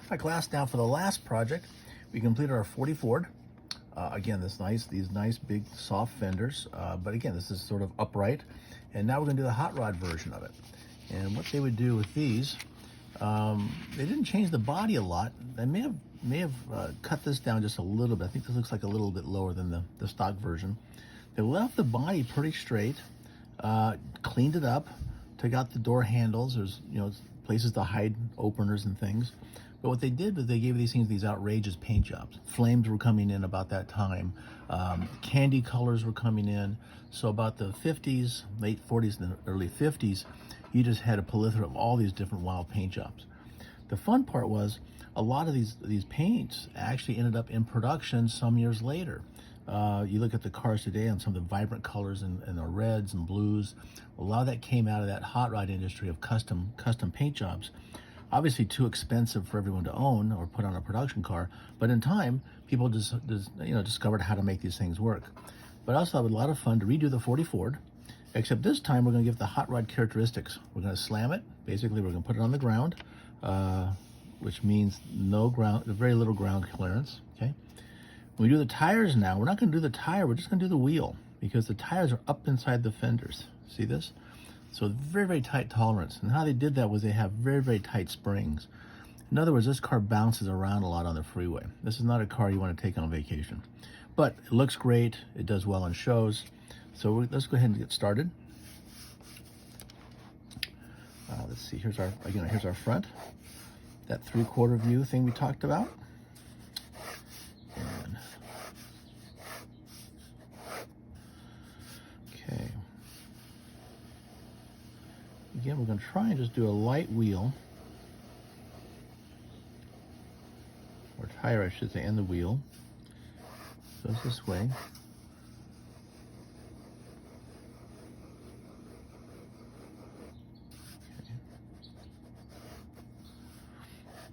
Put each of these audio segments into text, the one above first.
Hi class, now for the last project, we completed our 40 Ford. Again, these nice big soft fenders, but again, this is sort of upright. And now we're gonna do the hot rod version of it. And what they would do with these, they didn't change the body a lot. They may have cut this down just a little bit. I think this looks like a little bit lower than the stock version. They left the body pretty straight, cleaned it up, took out the door handles. There's places to hide openers and things. But what they did was they gave these things these outrageous paint jobs. Flames were coming in about that time. Candy colors were coming in. So about the 50s, late 40s, and early 50s, you just had a plethora of all these different wild paint jobs. The fun part was a lot of these paints actually ended up in production some years later. You look at the cars today and some of the vibrant colors and the reds and blues. A lot of that came out of that hot rod industry of custom paint jobs. Obviously too expensive for everyone to own or put on a production car, but in time, people just discovered how to make these things work. But I also had a lot of fun to redo the 40 Ford, except this time we're gonna give the hot rod characteristics. We're gonna slam it. Basically, we're gonna put it on the ground, which means very little ground clearance, okay? When we do the tires now, we're not gonna do the tire, we're just gonna do the wheel because the tires are up inside the fenders. See this? So very, very tight tolerance. And how they did that was they have very, very tight springs. In other words, this car bounces around a lot on the freeway. This is not a car you want to take on vacation. But it looks great. It does well on shows. So let's go ahead and get started. Let's see, here's our front. That 3/4 view thing we talked about. And okay. Again, we're going to try and just do a light wheel, or tire, I should say, and the wheel. Goes this way. Okay.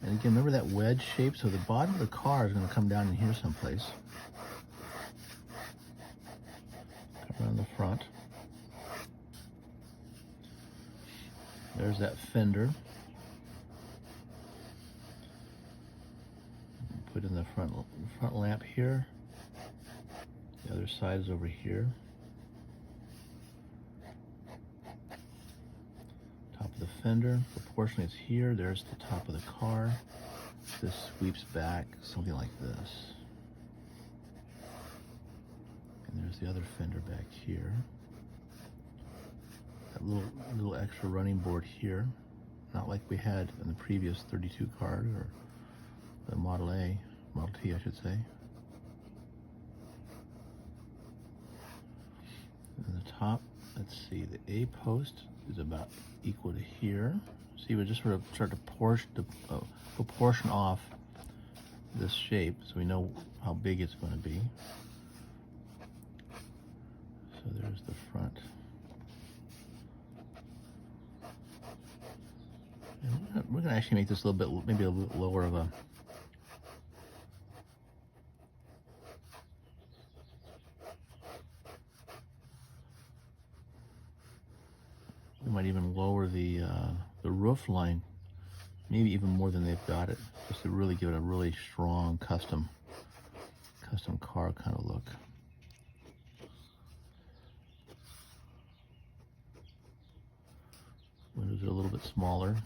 And again, remember that wedge shape? So the bottom of the car is going to come down in here someplace. Come around the front. There's that fender. Put in the front lamp here. The other side is over here. Top of the fender, proportionally it's here. There's the top of the car. This sweeps back, something like this. And there's the other fender back here. That little extra running board here, not like we had in the previous 32 car, or the Model T, I should say. And the top, let's see, the A post is about equal to here. See, we just sort of start to proportion off this shape so we know how big it's going to be. So there's the front. And we're going to actually make this a little bit, maybe a little bit lower of a. We might even lower the roof line, maybe even more than they've got it, just to really give it a really strong custom car kind of look. Windows are a little bit smaller.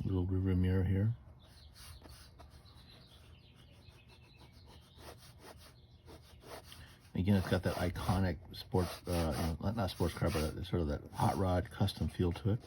Little rear mirror here. Again, it's got that iconic sports, not sports car, but sort of that hot rod custom feel to it.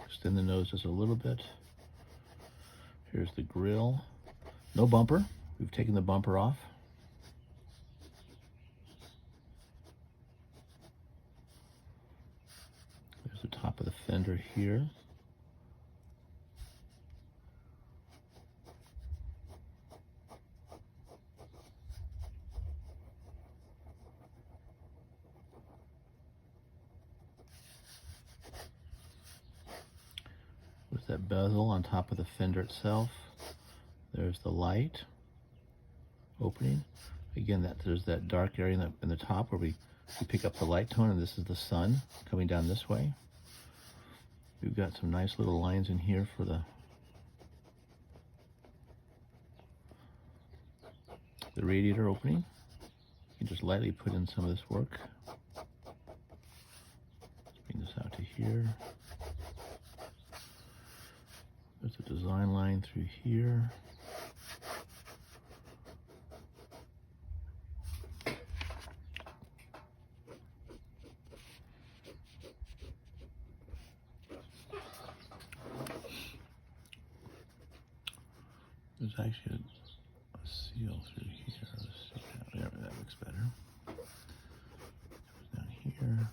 Extend the nose just a little bit. Here's the grille. No bumper. We've taken the bumper off. There's the top of the fender here. There's that bezel on top of the fender itself. There's the light opening. Again, there's that dark area in the top where we pick up the light tone, and this is the sun coming down this way. We've got some nice little lines in here for the radiator opening. You can just lightly put in some of this work. Bring this out to here. There's a design line through here. There's actually a seal through here. Let's see that. There, that looks better. Down here.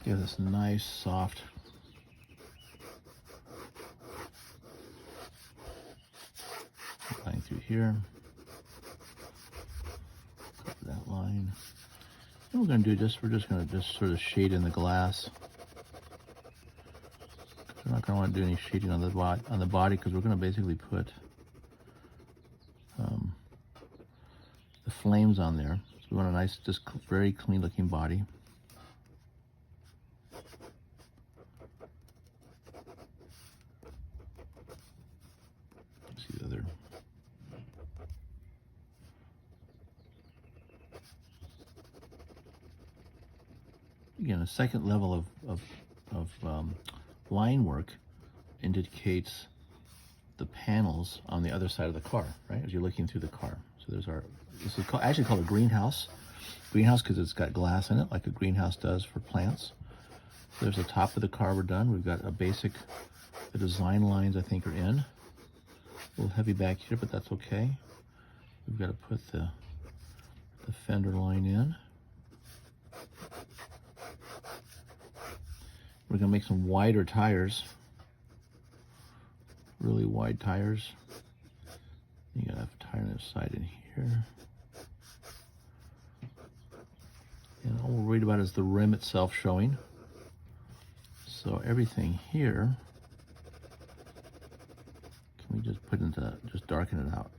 Give this nice soft line through here. Cover that line. And we're going to do we're just going to sort of shade in the glass. We're not going to want to do any shading on the body because we're going to basically put the flames on there. So we want a nice, just very clean looking body. See the other. Again, a second level of line work indicates the panels on the other side of the car, right? As you're looking through the car. So there's this is actually called a greenhouse. Greenhouse because it's got glass in it, like a greenhouse does for plants. So there's the top of the car we're done. We've got the design lines I think are in. A little heavy back here, but that's okay. We've got to put the fender line in. We're going to make some wider tires, really wide tires. You got to have a tire on this side in here. And all we're worried about is the rim itself showing. So everything here, can we just darken it out?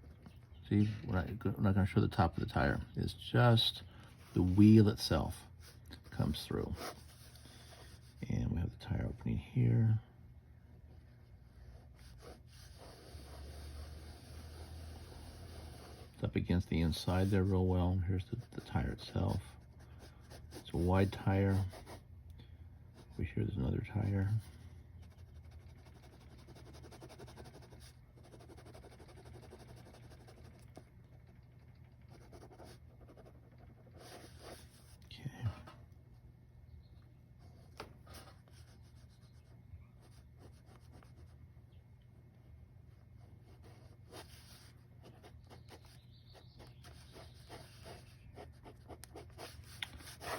See, we're not going to show the top of the tire. It's just the wheel itself comes through. And we have the tire opening here. It's up against the inside there real well. Here's the tire itself. It's a wide tire. Over here there's another tire.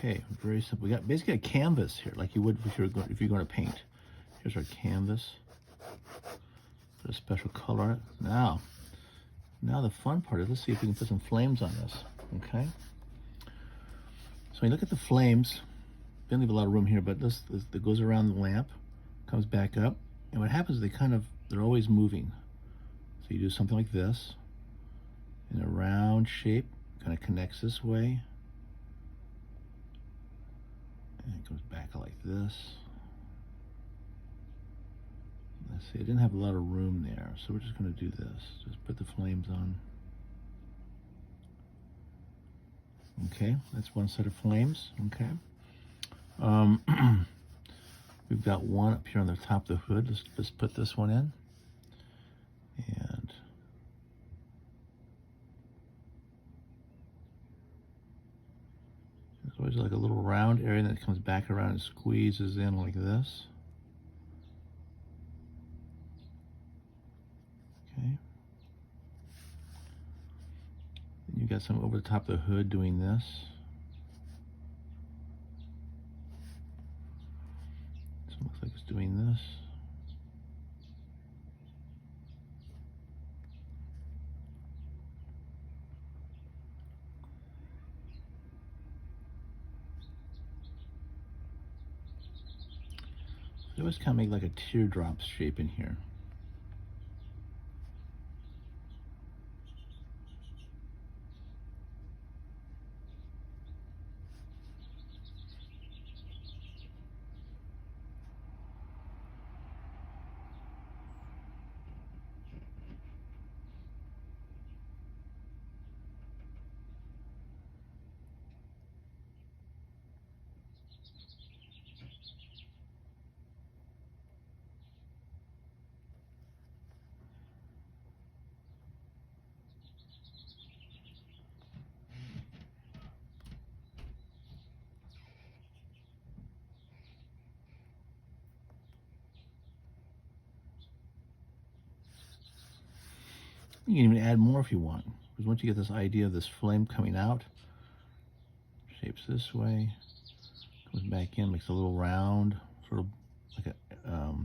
Okay, very simple. We got basically a canvas here, like you would if you're going to paint. Here's our canvas. Put a special color on it. Now the fun part is, let's see if we can put some flames on this. Okay. So when you look at the flames, didn't leave a lot of room here, but this that goes around the lamp, comes back up, and what happens is they're always moving. So you do something like this, in a round shape, kind of connects this way. And it goes back like this. Let's see, I didn't have a lot of room there, so we're just going to do this. Just put the flames on. Okay, that's one set of flames. Okay. We've got one up here on the top of the hood. Let's put this one in. And always like a little round area that comes back around and squeezes in like this. Okay. And you got some over the top of the hood doing this. So it looks like it's doing this. It always kind of make like a teardrop shape in here. You can even add more if you want, because once you get this idea of this flame coming out, shapes this way, comes back in, makes a little round, sort of like a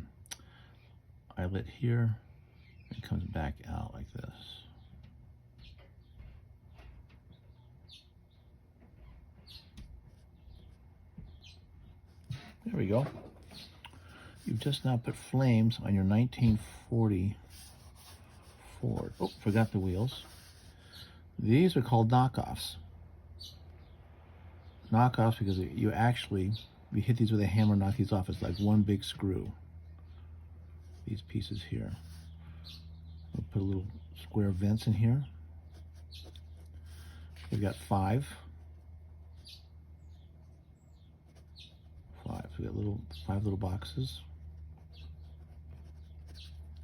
eyelet here, and comes back out like this. There we go. You've just now put flames on your 1940 Ford. Oh, forgot the wheels. These are called knockoffs. Knockoffs because you hit these with a hammer, knock these off. It's like one big screw. These pieces here. We'll put a little square vents in here. We've got five. So we got five little boxes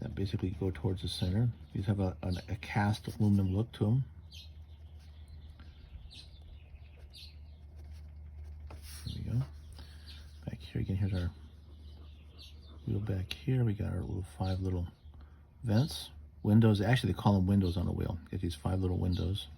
that basically go towards the center. These have a cast aluminum look to them. There we go. Back here again, here's our wheel back here. We got our five little vents. Windows, actually they call them windows on a wheel. Get these five little windows.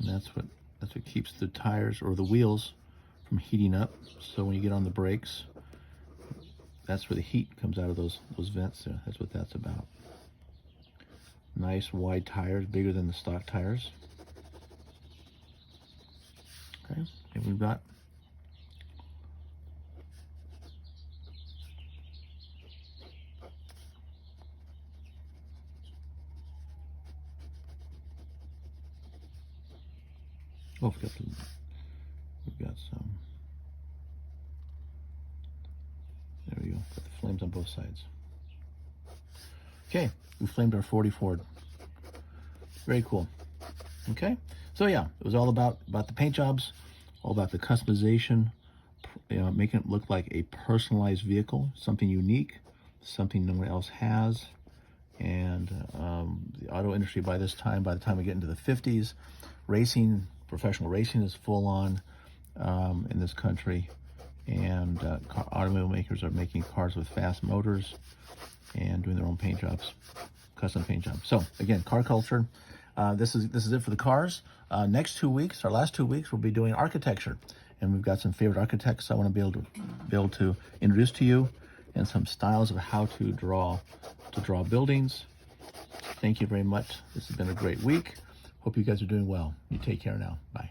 And that's what keeps the tires or the wheels from heating up. So when you get on the brakes, that's where the heat comes out of those vents there. That's what that's about. Nice wide tires, bigger than the stock tires. Okay, and we've got we've got some. There we go. Got the flames on both sides. Okay, we flamed our 40 Ford. Very cool. Okay, so yeah, it was all about the paint jobs, all about the customization, making it look like a personalized vehicle, something unique, something no one else has. And the auto industry by the time we get into the 50s, professional racing is full on in this country, and automobile makers are making cars with fast motors and doing their own paint jobs, custom paint jobs. So again, car culture. This is it for the cars. Next 2 weeks, our last 2 weeks, we'll be doing architecture, and we've got some favorite architects I want to be able to introduce to you, and some styles of how to draw buildings. Thank you very much. This has been a great week. Hope you guys are doing well. You take care now. Bye.